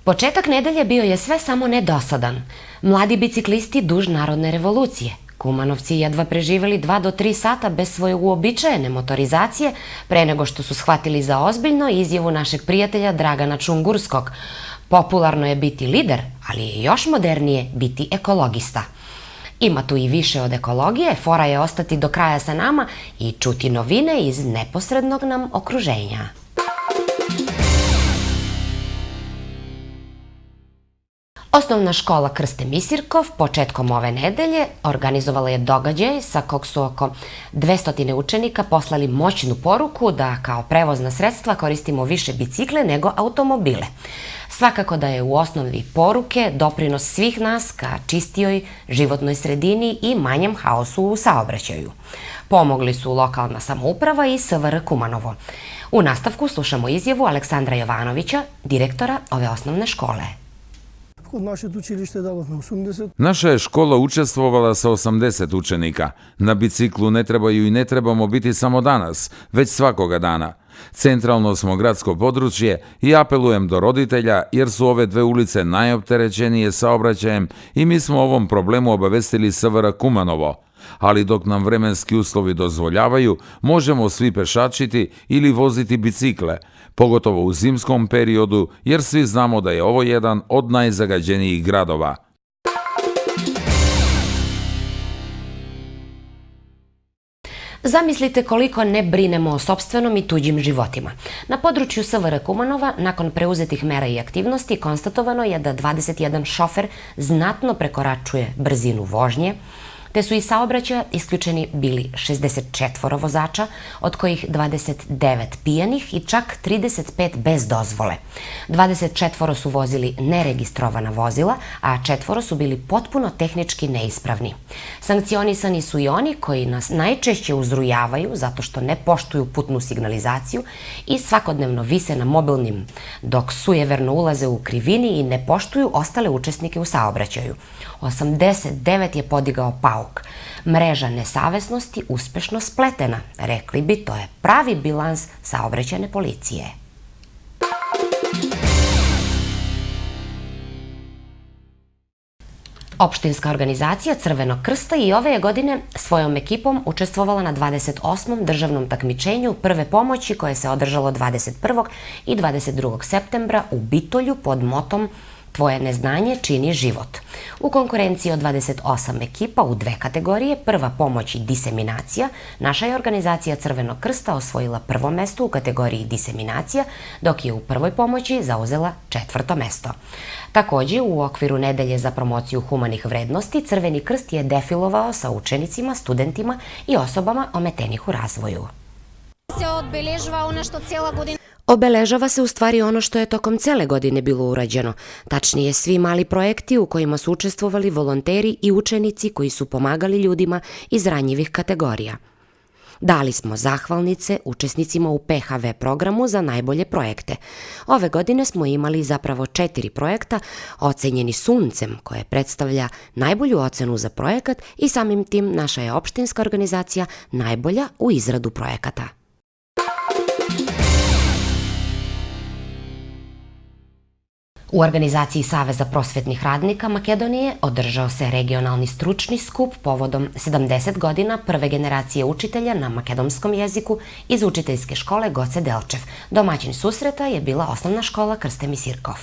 Početak nedelje bio je sve samo ne dosadan. Mladi biciklisti duž narodne revolucije. Kumanovci jedva preživeli 2 do 3 sata bez svoje uobičajene motorizacije pre nego što su shvatili za ozbiljno izjavu našeg prijatelja Dragana Čungurskog. Popularno je biti lider, ali je još modernije biti ekologista. Ima tu i više od ekologije, fora je ostati do kraja sa nama i čuti novine iz neposrednog nam okruženja. Osnovna škola Krste Misirkov početkom ove nedelje organizovala je događaj sa kog su oko 200 učenika poslali moćnu poruku da kao prevozna sredstva koristimo više bicikle nego automobile. Svakako da je u osnovi poruke doprinos svih nas ka čistijoj životnoj sredini i manjem haosu u saobraćaju. Pomogli su lokalna samouprava i SVR Kumanovo. U nastavku slušamo izjavu Aleksandra Jovanovića, direktora ove osnovne škole. Naša je škola učestvovala sa 80 učenika. Na biciklu ne trebaju i ne trebamo biti samo danas, već svakoga dana. Centralno smo gradsko područje i apelujem do roditelja jer su ove 2 ulice najopterećenije saobraćajem i mi smo o ovom problemu obavestili SVR Kumanovo. Ali dok nam vremenski uslovi dozvoljavaju, možemo svi pešačiti ili voziti bicikle, pogotovo u zimskom periodu, jer svi znamo da je ovo jedan od najzagađenijih gradova. Zamislite koliko ne brinemo o sopstvenom i tuđim životima. Na području SVR Kumanova, nakon preuzetih mera i aktivnosti, konstatovano je da 21 šofer znatno prekoračuje brzinu vožnje, te su iz saobraćaja isključeni bili 64 vozača, od kojih 29 pijanih i čak 35 bez dozvole. 24 su vozili neregistrovana vozila, a 4 su bili potpuno tehnički neispravni. Sankcionisani su i oni koji nas najčešće uzrujavaju zato što ne poštuju putnu signalizaciju i svakodnevno vise na mobilnim, dok sujeverno ulaze u krivini i ne poštuju ostale učesnike u saobraćaju. 89 je podigao pauk. Mreža nesavesnosti uspešno spletena, rekli bi, to je pravi bilans saobraćajne policije. Opštinska organizacija Crvenog krsta i ove je godine svojom ekipom učestvovala na 28. državnom takmičenju prve pomoći koje se održalo 21. i 22. septembra u Bitolju pod motom Tvoje neznanje čini život. U konkurenciji od 28 ekipa u 2 kategorije, prva pomoć i diseminacija, naša je organizacija Crvenog krsta osvojila prvo mesto u kategoriji diseminacija, dok je u prvoj pomoći zauzela 4. mesto. Takođe, u okviru nedelje za promociju humanih vrednosti, Crveni krst je defilovao sa učenicima, studentima i osobama ometenih u razvoju. Obeležava se u stvari ono što je tokom cele godine bilo urađeno, tačnije svi mali projekti u kojima su učestvovali volonteri i učenici koji su pomagali ljudima iz ranjivih kategorija. Dali smo zahvalnice učesnicima u PHV programu za najbolje projekte. Ove godine smo imali zapravo 4 projekta ocenjeni Suncem, koje predstavlja najbolju ocenu za projekat i samim tim naša je opštinska organizacija najbolja u izradu projekata. U organizaciji Saveza prosvetnih radnika Makedonije održao se regionalni stručni skup povodom 70 godina prve generacije učitelja na makedonskom jeziku iz učiteljske škole Goce Delčev. Domaćin susreta je bila osnovna škola Krste Misirkov.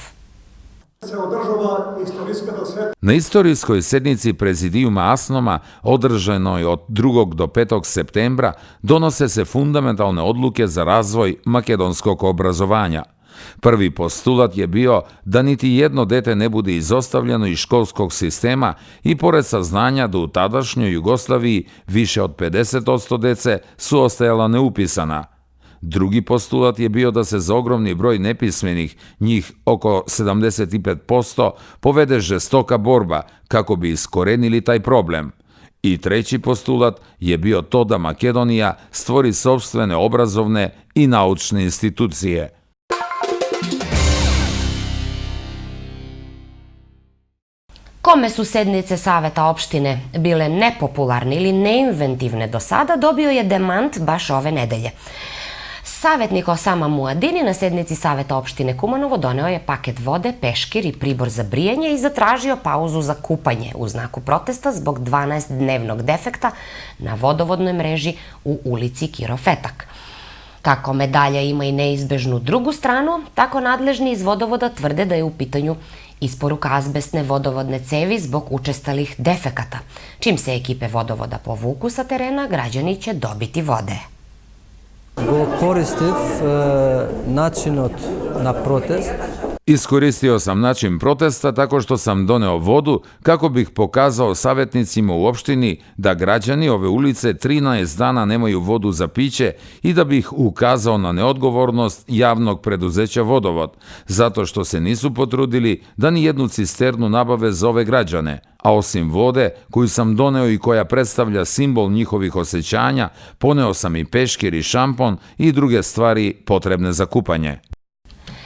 Na istorijskoj sednici Prezidijuma Asnoma, održanoj od 2. do 5. septembra, donose se fundamentalne odluke za razvoj makedonskog obrazovanja. Prvi postulat je bio da niti jedno dete ne bude izostavljeno iz školskog sistema i pored saznanja da u tadašnjoj Jugoslaviji više od 50% dece su ostajala neupisana. Drugi postulat je bio da se za ogromni broj nepismenih, njih oko 75%, povede žestoka borba kako bi iskorenili taj problem. I treći postulat je bio to da Makedonija stvori sopstvene obrazovne i naučne institucije. Kome su sednice Saveta opštine bile nepopularne ili neinventivne do sada, dobio je demant baš ove nedelje. Savetnik Osama Muadini na sednici Saveta opštine Kumanovo doneo je paket vode, peškir i pribor za brijanje i zatražio pauzu za kupanje u znaku protesta zbog 12-dnevnog defekta na vodovodnoj mreži u ulici Kirofetak. Kako medalja ima i neizbežnu drugu stranu, tako nadležni iz vodovoda tvrde da je u pitanju isporuka azbestne vodovodne cevi zbog učestalih defekata. Čim se ekipe vodovoda povuku sa terena, građani će dobiti vode. Koristiv način na protest. Iskoristio sam način protesta tako što sam doneo vodu kako bih pokazao savjetnicima u opštini da građani ove ulice 13 dana nemaju vodu za piće i da bih ukazao na neodgovornost javnog preduzeća Vodovod, zato što se nisu potrudili da ni jednu cisternu nabave za ove građane, a osim vode koju sam doneo i koja predstavlja simbol njihovih osjećanja, poneo sam i peškir i šampon i druge stvari potrebne za kupanje.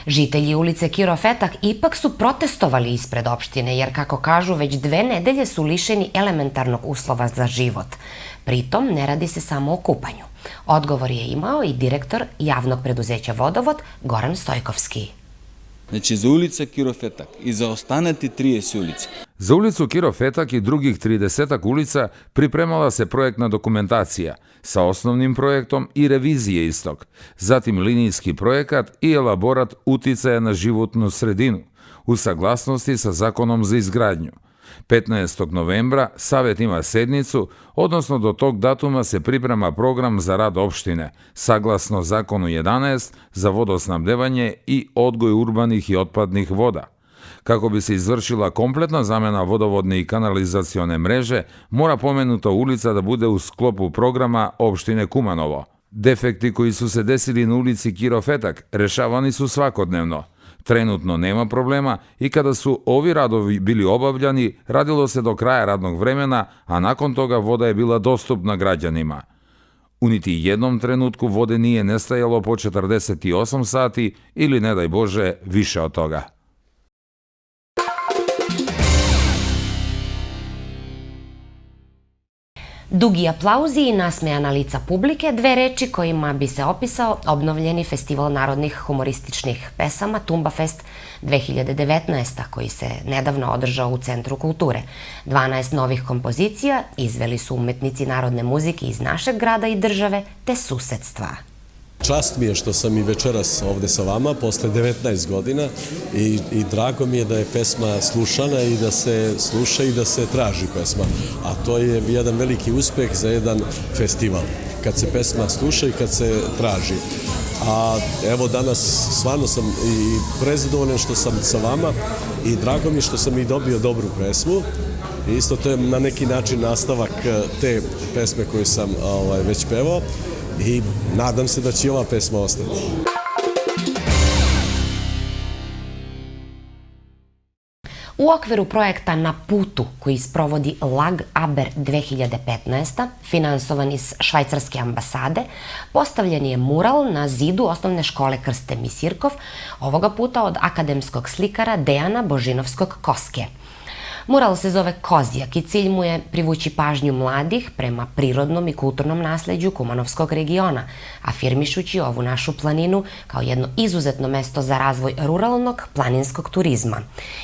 Žitelji ulice Kirofetak ipak su protestovali ispred opštine, jer kako kažu, već 2 nedelje su lišeni elementarnog uslova za život. Pritom, ne radi se samo o kupanju. Odgovor je imao i direktor javnog preduzeća Vodovod, Goran Stojkovski. Znači, za ulica Kirofetak i za ostanati 30 ulica. Za ulicu Kirofetak i drugih 30 ulica pripremala se projektna dokumentacija sa osnovnim projektom i revizije istog, zatim linijski projekat i elaborat uticaja na životnu sredinu, u saglasnosti sa zakonom za izgradnju. 15. novembra Savet ima sednicu, odnosno do tog datuma se priprema program za rad opštine, saglasno zakonu 11 za vodosnabdevanje i odgoj urbanih i otpadnih voda. Kako bi se izvršila kompletna zamena vodovodne i kanalizacione mreže, mora pomenuta ulica da bude u sklopu programa opštine Kumanovo. Defekti koji su se desili na ulici Kirofetak rešavani su svakodnevno. Trenutno nema problema i kada su ovi radovi bili obavljani, radilo se do kraja radnog vremena, a nakon toga voda je bila dostupna građanima. U niti jednom trenutku vode nije nestajalo po 48 sati ili, ne daj Bože, više od toga. Dugi aplauzi i nasmejana lica publike, 2 reči kojima bi se opisao obnovljeni festival narodnih humorističnih pesama Tumba Fest 2019, koji se nedavno održao u Centru kulture. 12 novih kompozicija izveli su umetnici narodne muzike iz našeg grada i države te susedstva. Čast mi je što sam i večeras ovde sa vama posle 19 godina i drago mi je da je pesma slušana i da se sluša i da se traži pesma. A to je jedan veliki uspeh za jedan festival, kad se pesma sluša i kad se traži. A evo danas stvarno sam i prezadovoljan što sam sa vama i drago mi je što sam i dobio dobru pesmu. Isto to je na neki način nastavak te pesme koju sam već pevao. I nadam se da će ova pesma ostati. U okviru projekta Na putu, koji sprovodi Lag Aber 2015, finansovan iz švajcarske ambasade, postavljen je mural na zidu osnovne škole Krste Misirkov, ovoga puta od akademskog slikara Dejana Božinovskog-Koske. Mural se zove Kozjak i cilj mu je privući pažnju mladih prema prirodnom i kulturnom nasleđu Kumanovskog regiona, afirmišući ovu našu planinu kao jedno izuzetno mesto za razvoj ruralnog planinskog turizma.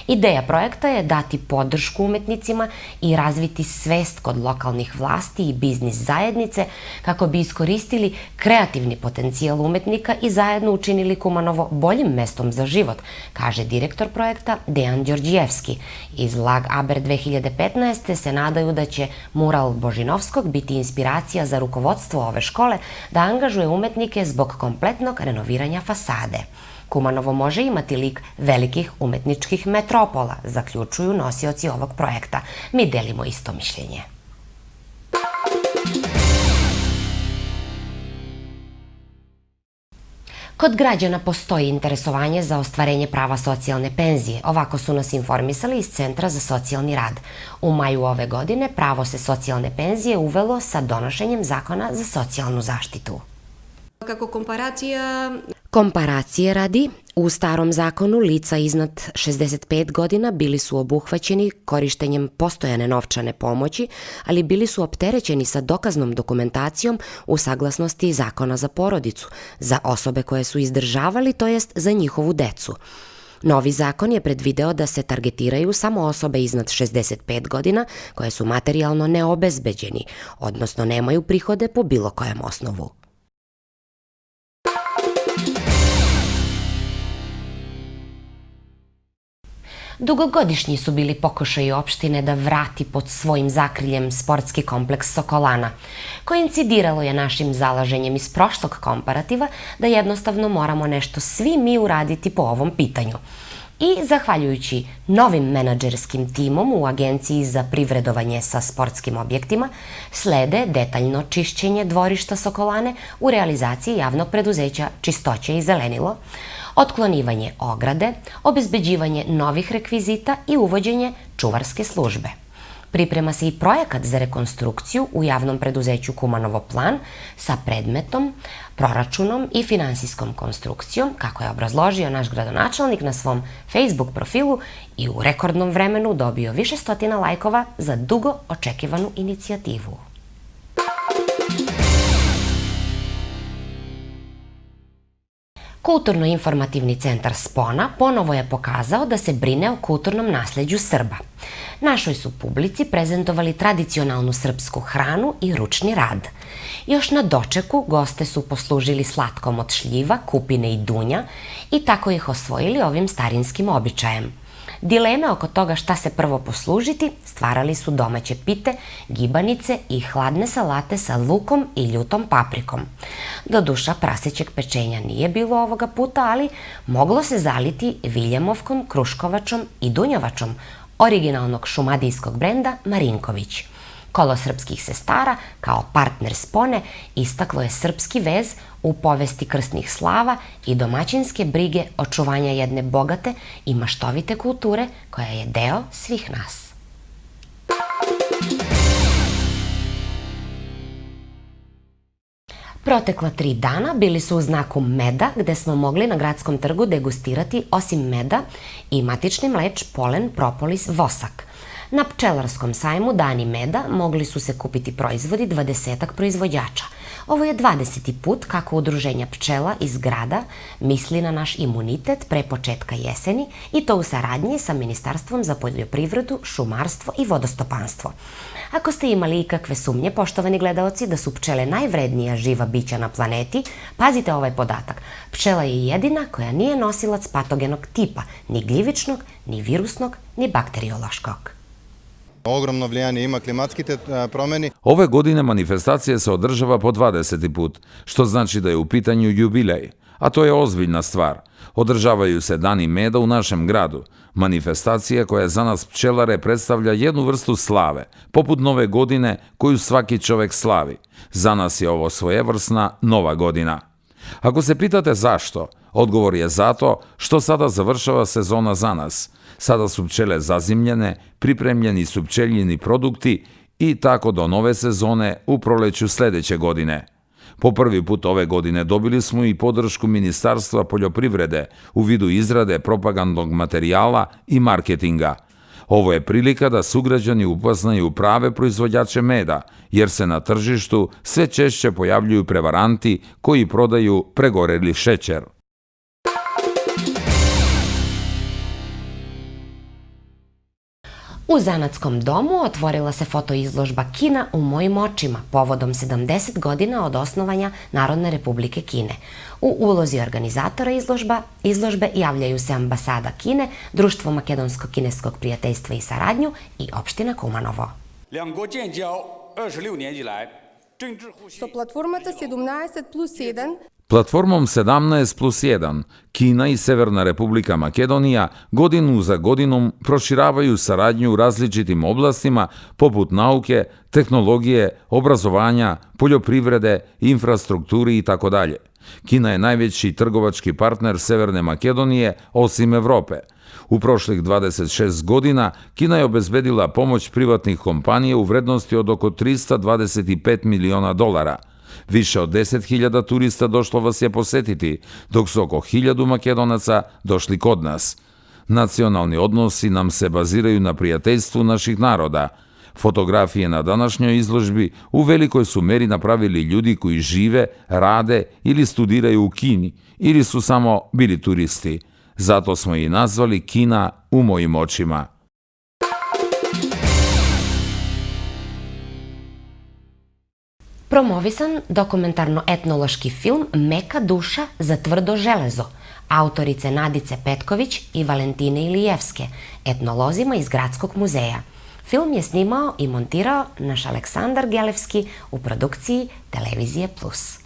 Ideja projekta je dati podršku umetnicima i razviti svest kod lokalnih vlasti i biznis zajednice kako bi iskoristili kreativni potencijal umetnika i zajedno učinili Kumanovo boljim mestom za život, kaže direktor projekta Dejan Đorđijevski. Iz Lag Aber 2015. se nadaju da će mural Božinovskog biti inspiracija za rukovodstvo ove škole da angažuje umetnike zbog kompletnog renoviranja fasade. Kumanovo može imati lik velikih umetničkih metropola, zaključuju nosioci ovog projekta. Mi delimo isto mišljenje. Kod građana postoji interesovanje za ostvarenje prava socijalne penzije. Ovako su nas informisali iz Centra za socijalni rad. U maju ove godine pravo se socijalne penzije uvelo sa donošenjem zakona za socijalnu zaštitu. Komparacije radi, u starom zakonu lica iznad 65 godina bili su obuhvaćeni korištenjem postojane novčane pomoći, ali bili su opterećeni sa dokaznom dokumentacijom u saglasnosti zakona za porodicu, za osobe koje su izdržavali, to jest za njihovu decu. Novi zakon je predvideo da se targetiraju samo osobe iznad 65 godina koje su materijalno neobezbeđeni, odnosno nemaju prihode po bilo kojem osnovu. Dugogodišnji su bili pokušaji opštine da vrati pod svojim zakriljem sportski kompleks Sokolana. Koincidiralo je našim zalaženjem iz prošlog komparativa da jednostavno moramo nešto svi mi uraditi po ovom pitanju. I zahvaljujući novim menadžerskim timom u Agenciji za privredovanje sa sportskim objektima, slede detaljno čišćenje dvorišta Sokolane u realizaciji javnog preduzeća Čistoće i zelenilo, otklonivanje ograde, obezbeđivanje novih rekvizita i uvođenje čuvarske službe. Priprema se i projekat za rekonstrukciju u javnom preduzeću Kumanovo plan sa predmetom, proračunom i finansijskom konstrukcijom, kako je obrazložio naš gradonačelnik na svom Facebook profilu i u rekordnom vremenu dobio više stotina lajkova za dugo očekivanu inicijativu. Kulturno-informativni centar Spona ponovo je pokazao da se brine o kulturnom nasleđu Srba. Našoj su publici prezentovali tradicionalnu srpsku hranu i ručni rad. Još na dočeku goste su poslužili slatkom od šljiva, kupine i dunja i tako ih osvojili ovim starinskim običajem. Dileme oko toga šta se prvo poslužiti stvarali su domaće pite, gibanice i hladne salate sa lukom i ljutom paprikom. Doduša, prasećeg pečenja nije bilo ovoga puta, ali moglo se zaliti viljemovkom, kruškovačom i dunjavačom originalnog šumadijskog brenda Marinković. Kolo srpskih sestara, kao partner Spone, istaklo je srpski vez u povesti krsnih slava i domaćinske brige očuvanja jedne bogate i maštovite kulture koja je deo svih nas. Protekla 3 dana bili su u znaku meda, gde smo mogli na gradskom trgu degustirati osim meda i matični mleč, polen, propolis, vosak. Na pčelarskom sajmu Dani meda mogli su se kupiti proizvodi 20-ak proizvođača. Ovo je 20. put kako Udruženja pčela iz grada misli na naš imunitet pre početka jeseni i to u saradnji sa Ministarstvom za poljoprivredu, šumarstvo i vodostopanstvo. Ako ste imali ikakve sumnje, poštovani gledaoci, da su pčele najvrednija živa bića na planeti, pazite ovaj podatak. Pčela je jedina koja nije nosilac patogenog tipa, ni gljivičnog, ni virusnog, ni bakteriološkog. Ogromno vlijanje ima klimatski promjeni. Ove godine manifestacija se održava po 20. put, što znači da je u pitanju jubilej, a to je ozbiljna stvar. Održavaju se dani meda u našem gradu. Manifestacija koja za nas pčelare predstavlja jednu vrstu slave, poput Nove godine koju svaki čovek slavi. Za nas je ovo svojevrsna Nova godina. Ako se pitate zašto, odgovor je zato što sada završava sezona za nas. Sada su pčele zazimljene, pripremljeni su pčeljini produkti i tako do nove sezone u proleću sledeće godine. Po prvi put ove godine dobili smo i podršku Ministarstva poljoprivrede u vidu izrade propagandnog materijala i marketinga. Ovo je prilika da sugrađani upoznaju prave proizvođače meda, jer se na tržištu sve češće pojavljuju prevaranti koji prodaju pregoreli šećer. U Zanatskom domu otvorila se fotoizložba Kina u mojim očima povodom 70 godina od osnovanja Narodne republike Kine. U ulozi organizatora izložbe javljaju se ambasada Kine, Društvo makedonsko-kineskog prijateljstva i saradnju i opština Kumanovo. Со платформата 17+1 Platformom 17+1, Kina i Severna Republika Makedonija godinu za godinom proširavaju saradnju u različitim oblastima poput nauke, tehnologije, obrazovanja, poljoprivrede, infrastrukturi itd. Kina je najveći trgovački partner Severne Makedonije osim Evrope. U prošlih 26 godina Kina je obezbedila pomoć privatnih kompanija u vrednosti od oko $325 miliona. Više od 10.000 turista došlo vas je posetiti, dok su oko 1.000 Makedonaca došli kod nas. Nacionalni odnosi nam se baziraju na prijateljstvu naših naroda. Fotografije na današnjoj izložbi u velikoj su meri napravili ljudi koji žive, rade ili studiraju u Kini ili su samo bili turisti. Zato smo i nazvali Kina u mojim očima. Promovisan dokumentarno-etnološki film Meka duša za tvrdo železo, autorice Nadice Petković i Valentine Ilijevske, etnolozima iz Gradskog muzeja. Film je snimao i montirao naš Aleksandar Gelevski u produkciji Televizije Plus.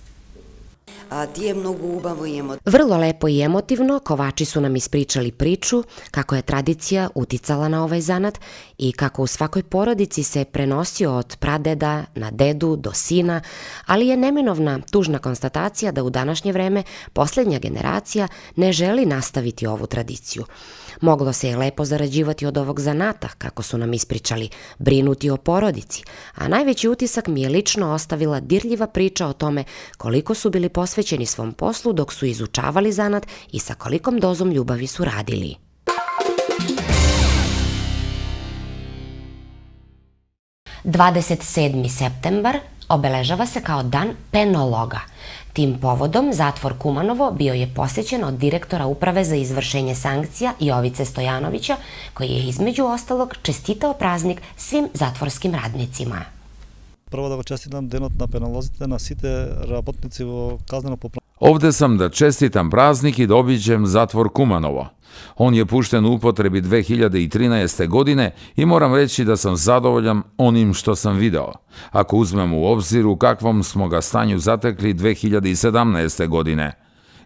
Vrlo lepo i emotivno kovači su nam ispričali priču kako je tradicija uticala na ovaj zanat i kako u svakoj porodici se prenosio od pradeda na dedu do sina, ali je neminovna tužna konstatacija da u današnje vreme posljednja generacija ne želi nastaviti ovu tradiciju. Moglo se je lepo zarađivati od ovog zanata, kako su nam ispričali, brinuti o porodici, a najveći utisak mi je lično ostavila dirljiva priča o tome koliko su bili posvećeni svom poslu dok su izučavali zanat i sa kolikom dozom ljubavi su radili. „27. septembar obeležava se kao dan penologa. Tim povodom zatvor Kumanovo bio je posjećen od direktora Uprave za izvršenje sankcija Jovice Stojanovića, koji je između ostalog čestitao praznik svim zatvorskim radnicima. Prvo da čestitam denot na penolozite na site работници во казнено-поправно. Ovde sam da čestitam praznik i da obiđem zatvor Kumanovo. On je pušten u upotrebi 2013. godine i moram reći da sam zadovoljan onim što sam video. Ako uzmemo u obzir u kakvom smo ga stanju zatekli 2017. godine.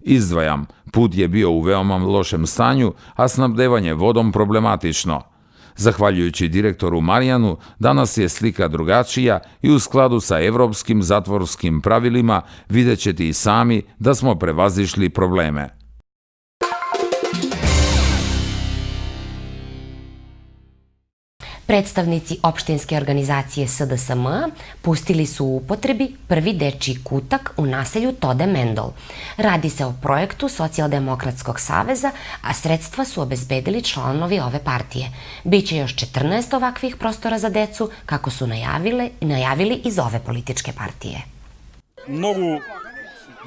Izdvajam, put je bio u veoma lošem stanju, a snabdevanje vodom problematično. Zahvaljujući direktoru Marijanu, danas je slika drugačija i u skladu sa evropskim zatvorskim pravilima vidjet ćete i sami da smo prevazišli probleme. Predstavnici opštinske organizacije SDSM pustili su u upotrebi prvi dečiji kutak u naselju Tode Mendol. Radi se o projektu Socijaldemokratskog saveza, a sredstva su obezbedili članovi ove partije. Biće još 14 ovakvih prostora za decu, kako su najavili iz ove političke partije. Mnogo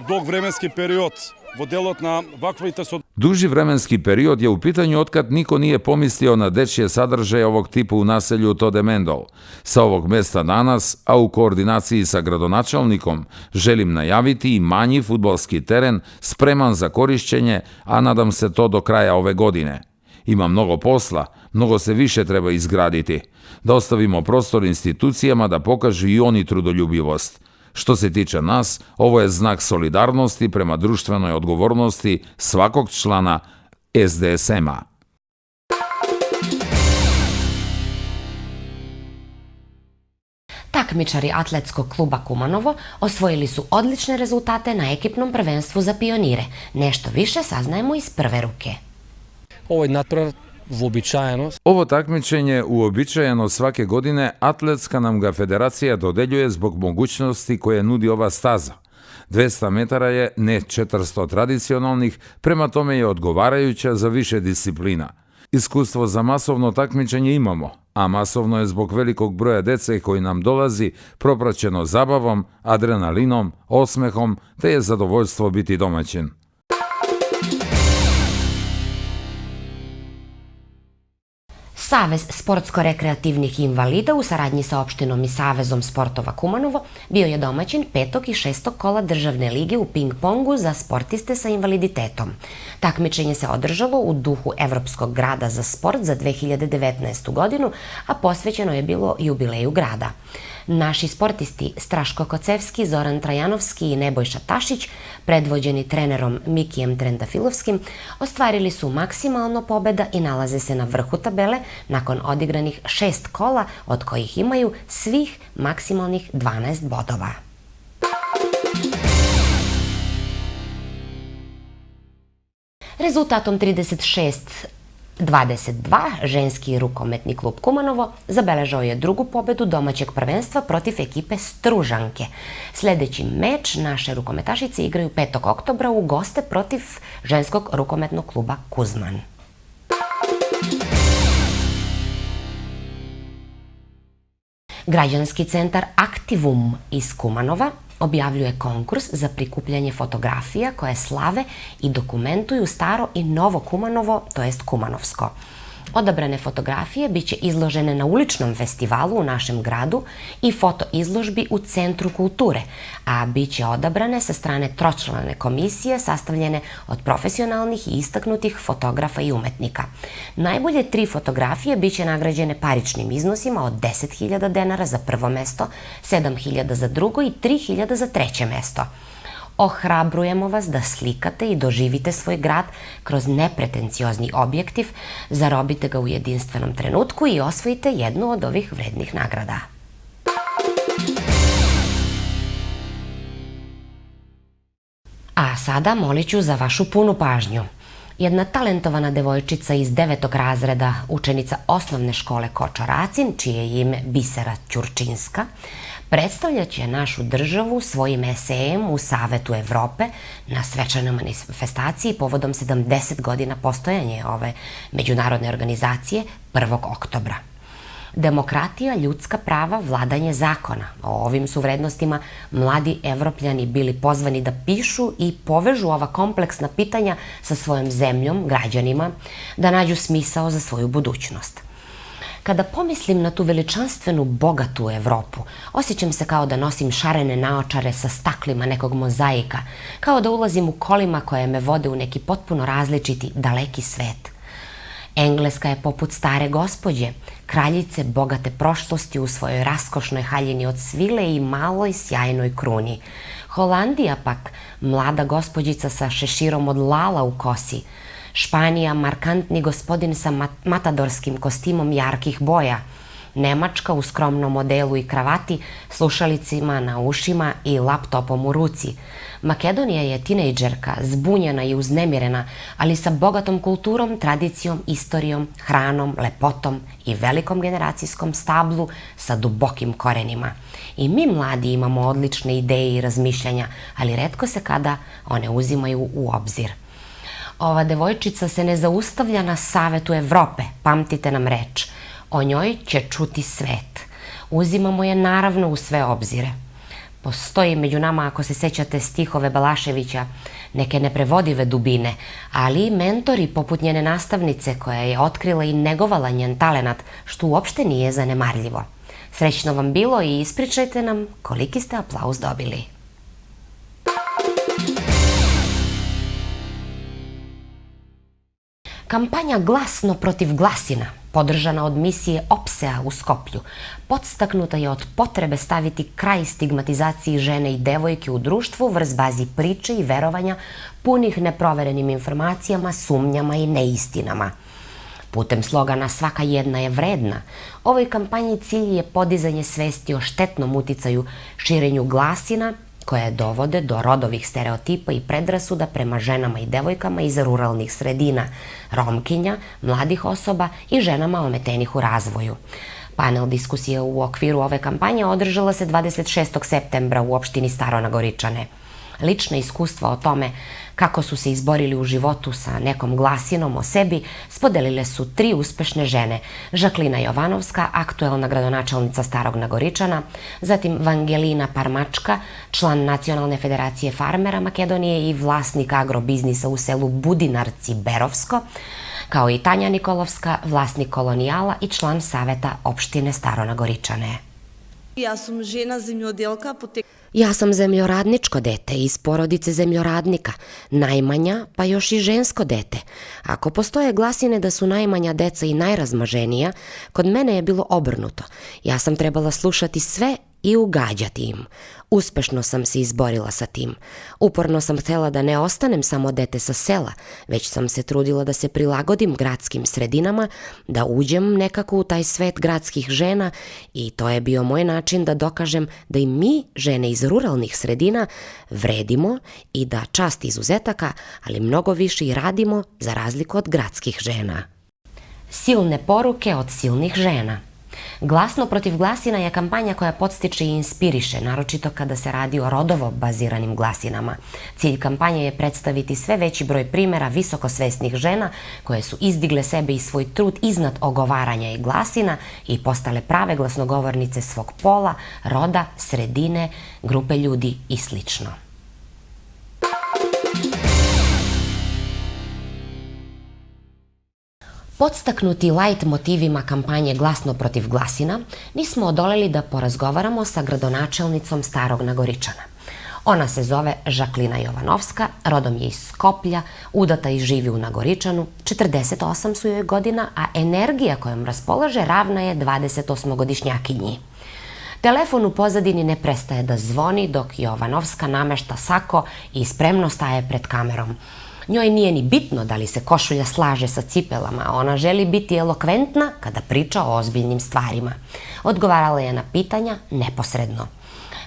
dug vremenski period vodelot na vakvite su... Duži vremenski period je u pitanju otkad niko nije pomislio na dečje sadržaje ovog tipa u naselju Tode Mendol. Sa ovog mesta danas, a u koordinaciji sa gradonačelnikom, želim najaviti i manji fudbalski teren spreman za korišćenje, a nadam se to do kraja ove godine. Ima mnogo posla, mnogo se više treba izgraditi. Da ostavimo prostor institucijama da pokažu i oni trudoljubivost. Što se tiče nas, ovo je znak solidarnosti prema društvenoj odgovornosti svakog člana SDSM-a. Takmičari atletskog kluba Kumanovo osvojili su odlične rezultate na ekipnom prvenstvu za pionire. Nešto više saznajemo iz prve ruke. Ovo je natpor uobičajeno. Ovo takmičenje uobičajeno svake godine atletska nam ga federacija dodeljuje zbog mogućnosti koje nudi ova staza. 200 metara je, ne 400 tradicionalnih, prema tome je odgovarajuća za više disciplina. Iskustvo za masovno takmičenje imamo, a masovno je zbog velikog broja dece koji nam dolazi propraćeno zabavom, adrenalinom, osmehom, te je zadovoljstvo biti domaćin. Savez sportsko-rekreativnih invalida u saradnji sa opštinom i Savezom sportova Kumanovo bio je domaćin 5. i 6. kola državne lige u ping-pongu za sportiste sa invaliditetom. Takmičenje se održalo u duhu Evropskog grada za sport za 2019. godinu, a posvećeno je bilo jubileju grada. Naši sportisti Straško Kocevski, Zoran Trajanovski i Nebojša Tašić, predvođeni trenerom Mikijem Trendafilovskim, ostvarili su maksimalno pobeda i nalaze se na vrhu tabele nakon odigranih 6 kola, od kojih imaju svih maksimalnih 12 bodova. Rezultatom 36 22, ženski rukometni klub Kumanovo zabeležao je drugu pobedu domaćeg prvenstva protiv ekipe Stružanke. Sledeći meč naše rukometašice igraju 5. oktobra u goste protiv ženskog rukometnog kluba Kuzman. Građanski centar Aktivum iz Kumanova objavljuje konkurs za prikupljanje fotografija koje slave i dokumentuju staro i novo Kumanovo, to jest Kumanovsko. Odabrane fotografije biće izložene na uličnom festivalu u našem gradu i foto izložbi u Centru kulture, a biće odabrane sa strane tročlane komisije sastavljene od profesionalnih i istaknutih fotografa i umetnika. Najbolje 3 fotografije biće nagrađene paričnim iznosima od 10.000 dinara za prvo mesto, 7.000 za drugo i 3.000 za treće mesto. Ohrabrujemo vas da slikate i doživite svoj grad kroz nepretenciozni objektiv, zarobite ga u jedinstvenom trenutku i osvojite jednu od ovih vrednih nagrada. A sada molit ću za vašu punu pažnju. Jedna talentovana devojčica iz 9. razreda, učenica osnovne škole Kočoracin, čije je ime Bisera Ćurčinska, predstavljaće našu državu svojim esejem u Savetu Evrope na svečanoj manifestaciji povodom 70 godina postojanja ove međunarodne organizacije 1. oktobra. Demokratija, ljudska prava, vladanje zakona. O ovim su vrednostima mladi Evropljani bili pozvani da pišu i povežu ova kompleksna pitanja sa svojom zemljom, građanima, da nađu smisao za svoju budućnost. Kada pomislim na tu veličanstvenu, bogatu Evropu, osjećam se kao da nosim šarene naočare sa staklima nekog mozaika, kao da ulazim u kolima koje me vode u neki potpuno različiti, daleki svet. Engleska je poput stare gospođe, kraljice bogate prošlosti u svojoj raskošnoj haljini od svile i maloj sjajnoj kruni. Holandija pak, mlada gospođica sa šeširom od lala u kosi. Španija, markantni gospodin sa matadorskim kostimom jarkih boja. Nemačka u skromnom modelu i kravati, slušalicima na ušima i laptopom u ruci. Makedonija je tinejdžerka, zbunjena i uznemirena, ali sa bogatom kulturom, tradicijom, istorijom, hranom, lepotom i velikom generacijskom stablu sa dubokim korenima. I mi mladi imamo odlične ideje i razmišljanja, ali retko se kada one uzimaju u obzir. Ova devojčica se ne zaustavlja na Savetu Evrope, pamtite nam reč. O njoj će čuti svet. Uzimamo je naravno u sve obzire. Postoji među nama, ako se sećate stihove Balaševića, neke neprevodive dubine, ali i mentori poput njene nastavnice koja je otkrila i negovala njen talenat, što uopšte nije zanemarljivo. Srećno vam bilo i ispričajte nam koliki ste aplauz dobili. Kampanja Glasno protiv glasina, podržana od misije OPSE-a u Skoplju, podstaknuta je od potrebe staviti kraj stigmatizaciji žene i devojke u društvu vrz bazi priče i verovanja punih neproverenim informacijama, sumnjama i neistinama. Putem slogana Svaka jedna je vredna, ovoj kampanji cilj je podizanje svesti o štetnom uticaju širenju glasina koje dovode do rodovih stereotipa i predrasuda prema ženama i devojkama iz ruralnih sredina, romkinja, mladih osoba i ženama ometenih u razvoju. Panel diskusije u okviru ove kampanje održala se 26. septembra u opštini Staro Nagoričane. Lična iskustva o tome kako su se izborili u životu sa nekom glasinom o sebi spodelile su 3 uspešne žene. Žaklina Jovanovska, aktuelna gradonačelnica Starog Nagoričana, zatim Vangelina Parmačka, član Nacionalne federacije farmera Makedonije i vlasnik agrobiznisa u selu Budinarci Berovsko, kao i Tanja Nikolovska, vlasnik kolonijala i član saveta opštine Staro Nagoričane. Ja sam zemljoradničko dete iz porodice zemljoradnika, najmanja pa još i žensko dete. Ako postoje glasine da su najmanja deca i najrazmaženija, kod mene je bilo obrnuto. Ja sam trebala slušati sve i ugađati im. Uspešno sam se izborila sa tim. Uporno sam htela da ne ostanem samo dete sa sela, već sam se trudila da se prilagodim gradskim sredinama, da uđem nekako u taj svet gradskih žena i to je bio moj način da dokažem da i mi, žene iz ruralnih sredina, vredimo i da čast izuzetaka, ali mnogo više i radimo za razliku od gradskih žena. Silne poruke od silnih žena. Glasno protiv glasina je kampanja koja podstiče i inspiriše, naročito kada se radi o rodovo baziranim glasinama. Cilj kampanje je predstaviti sve veći broj primera visokosvesnih žena koje su izdigle sebe i svoj trud iznad ogovaranja i glasina i postale prave glasnogovornice svog pola, roda, sredine, grupe ljudi i slično. Podstaknuti light motivima kampanje Glasno protiv glasina, nismo odoleli da porazgovaramo sa gradonačelnicom Starog Nagoričana. Ona se zove Žaklina Jovanovska, rodom je iz Skoplja, udata i živi u Nagoričanu, 48 su joj godina, a energija kojom raspolaže ravna je 28-godišnjakinji. Telefon u pozadini ne prestaje da zvoni dok Jovanovska namešta sako i spremno staje pred kamerom. Njoj nije ni bitno da li se košulja slaže sa cipelama, ona želi biti elokventna kada priča o ozbiljnim stvarima. Odgovarala je na pitanja neposredno.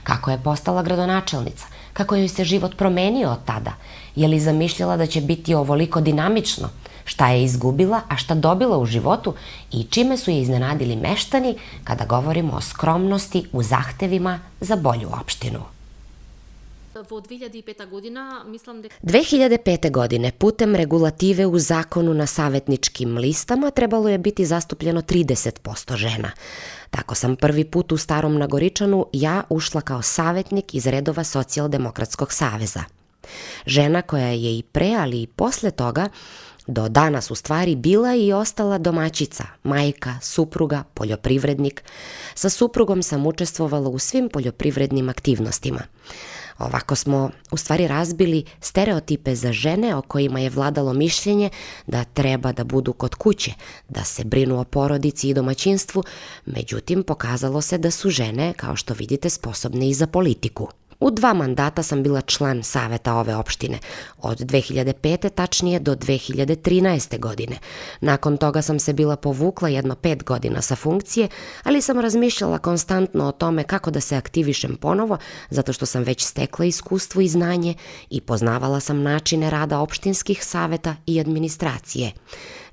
Kako je postala gradonačelnica? Kako joj se život promenio od tada? Je li zamišljala da će biti ovoliko dinamično? Šta je izgubila, a šta dobila u životu i čime su je iznenadili meštani kada govorimo o skromnosti u zahtevima za bolju opštinu? 2005. godine putem regulative u zakonu na savjetničkim listama trebalo je biti zastupljeno 30% žena. Tako sam prvi put u Starom Nagoričanu ja ušla kao savjetnik iz redova Socijaldemokratskog saveza. Žena koja je i pre, ali i posle toga do danas u stvari bila i ostala domaćica, majka, supruga, poljoprivrednik. Sa suprugom sam učestvovala u svim poljoprivrednim aktivnostima. Ovako smo u stvari razbili stereotipe za žene o kojima je vladalo mišljenje da treba da budu kod kuće, da se brinu o porodici i domaćinstvu, međutim pokazalo se da su žene, kao što vidite, sposobne i za politiku. U 2 mandata sam bila član saveta ove opštine, od 2005. tačnije do 2013. godine. Nakon toga sam se bila povukla jedno 5 godina sa funkcije, ali sam razmišljala konstantno o tome kako da se aktivišem ponovo, zato što sam već stekla iskustvo i znanje i poznavala sam načine rada opštinskih saveta i administracije.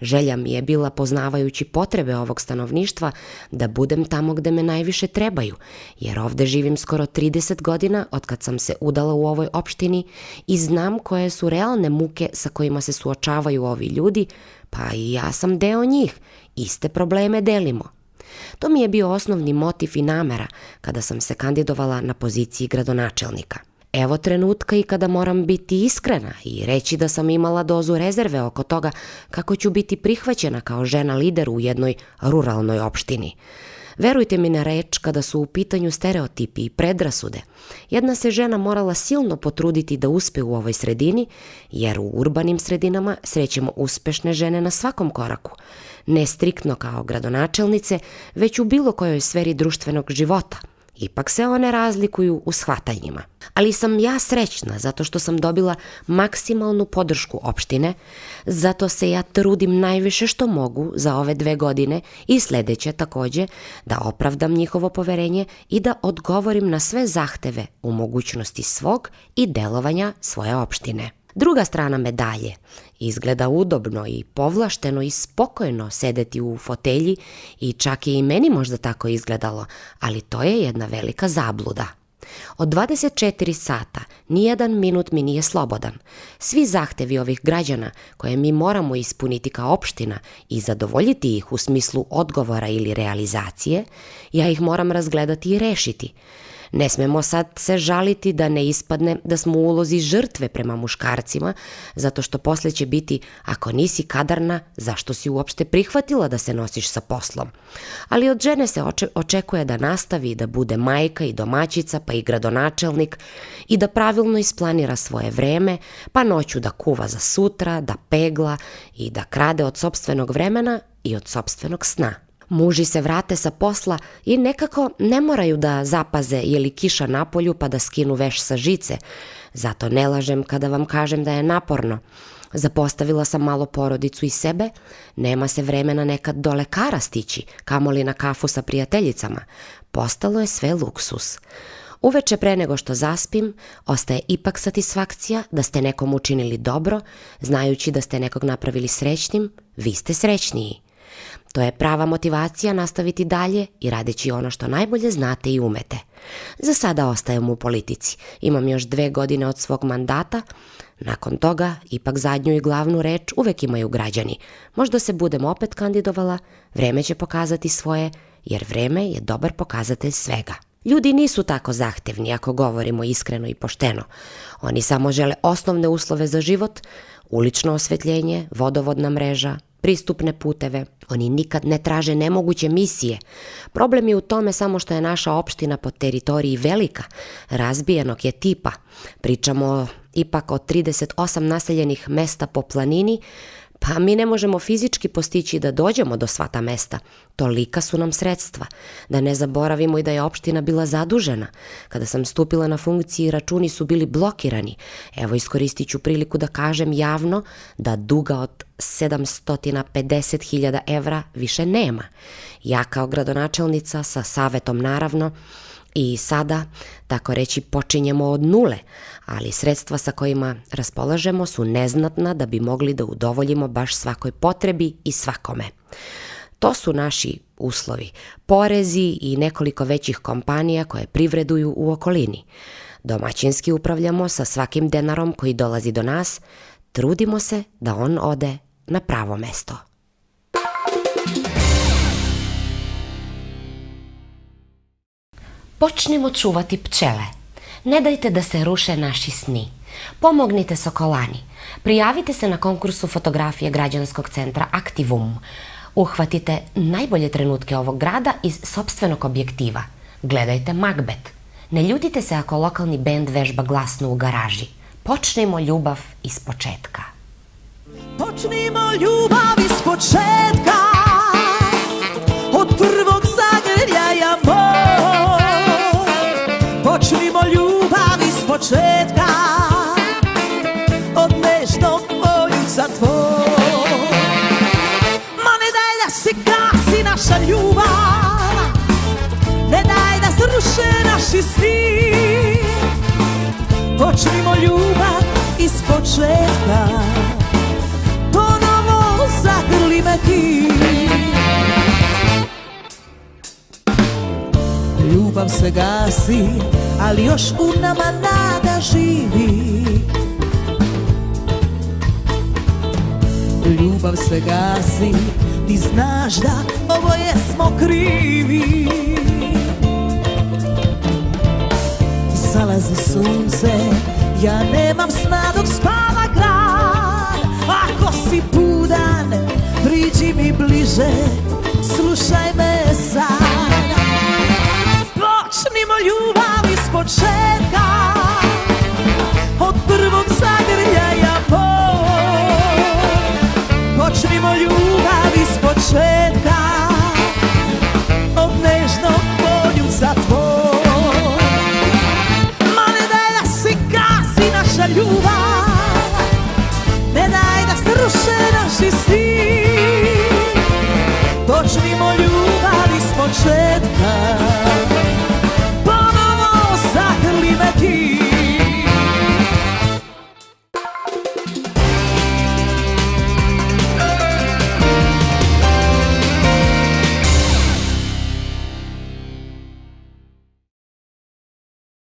Želja mi je bila, poznavajući potrebe ovog stanovništva, da budem tamo gde me najviše trebaju, jer ovde živim skoro 30 godina otkad sam se udala u ovoj opštini i znam koje su realne muke sa kojima se suočavaju ovi ljudi, pa i ja sam deo njih, iste probleme delimo. To mi je bio osnovni motiv i namera kada sam se kandidovala na poziciji gradonačelnika. Evo trenutka i kada moram biti iskrena i reći da sam imala dozu rezerve oko toga kako ću biti prihvaćena kao žena lider u jednoj ruralnoj opštini. Verujte mi na reč kada su u pitanju stereotipi i predrasude. Jedna se žena morala silno potruditi da uspe u ovoj sredini, jer u urbanim sredinama srećemo uspešne žene na svakom koraku. Ne striktno kao gradonačelnice, već u bilo kojoj sferi društvenog života. Ipak se one razlikuju u shvatanjima. Ali sam ja srećna zato što sam dobila maksimalnu podršku opštine, zato se ja trudim najviše što mogu za ove 2 godine i sledeće takođe da opravdam njihovo poverenje i da odgovorim na sve zahteve u mogućnosti svog i delovanja svoje opštine. Druga strana medalje, izgleda udobno i povlašteno i spokojno sedeti u fotelji i čak je i meni možda tako izgledalo, ali to je jedna velika zabluda. Od 24 sata nijedan minut mi nije slobodan. Svi zahtevi ovih građana koje mi moramo ispuniti kao opština i zadovoljiti ih u smislu odgovora ili realizacije, ja ih moram razgledati i rešiti. Ne smemo sad se žaliti da ne ispadne da smo u ulozi žrtve prema muškarcima, zato što posle će biti, ako nisi kadarna, zašto si uopšte prihvatila da se nosiš sa poslom? Ali od žene se očekuje da nastavi da bude majka i domaćica, pa i gradonačelnik, i da pravilno isplanira svoje vreme, pa noću da kuva za sutra, da pegla i da krade od sopstvenog vremena i od sopstvenog sna. Muži se vrate sa posla i nekako ne moraju da zapaze je li kiša na polju pa da skinu veš sa žice. Zato ne lažem kada vam kažem da je naporno. Zapostavila sam malo porodicu i sebe, nema se vremena nekad do lekara stići, kamoli na kafu sa prijateljicama. Postalo je sve luksus. Uveče pre nego što zaspim, ostaje ipak satisfakcija da ste nekom učinili dobro, znajući da ste nekog napravili srećnim, vi ste srećniji. To je prava motivacija nastaviti dalje i radeći ono što najbolje znate i umete. Za sada ostajem u politici. Imam još 2 godine od svog mandata. Nakon toga, ipak zadnju i glavnu reč uvek imaju građani. Možda se budem opet kandidovala, vreme će pokazati svoje, jer vreme je dobar pokazatelj svega. Ljudi nisu tako zahtevni ako govorimo iskreno i pošteno. Oni samo žele osnovne uslove za život, ulično osvetljenje, vodovodna mreža, pristupne puteve. Oni nikad ne traže nemoguće misije. Problem je u tome samo što je naša opština po teritoriji velika, razbijenog je tipa. Pričamo ipak o 38 naseljenih mesta po planini, pa mi ne možemo fizički postići da dođemo do sva ta mesta. Tolika su nam sredstva. Da ne zaboravimo i da je opština bila zadužena. Kada sam stupila na funkciji, računi su bili blokirani. Evo, iskoristit ću priliku da kažem javno da duga od 750.000 evra više nema. Ja kao gradonačelnica, sa savetom naravno, i sada, tako reći, počinjemo od nule, ali sredstva sa kojima raspolažemo su neznatna da bi mogli da udovoljimo baš svakoj potrebi i svakome. To su naši uslovi, porezi i nekoliko većih kompanija koje privreduju u okolini. Domaćinski upravljamo sa svakim denarom koji dolazi do nas, trudimo se da on ode na pravo mesto. Počnimo čuvati pčele. Ne dajte da se ruše naši sni. Pomognite Sokolani. Prijavite se na konkursu fotografije građanskog centra Aktivum. Uhvatite najbolje trenutke ovog grada iz sopstvenog objektiva. Gledajte Macbeth. Ne ljutite se ako lokalni bend vežba glasno u garaži. Počnimo ljubav iz početka. Počnimo ljubav iz početka, od prvog zagrljaja moj. Počnimo ljubav iz početka, od nežnog poljuca tvoj. Ma ne daj da se gasi naša ljubav, ne daj da se ruše naši sni. Počnimo ljubav iz početka, ponovo zagrli me ti. Ljubav se gasi, ali još u nama nada živi. Ljubav se gasi, ti znaš da oboje smo krivi. Zalazi sunce, ja nemam sna dok spava grad. Ako si budan, priđi mi bliže, slušaj me sad. Počnimo ljubav iz početka,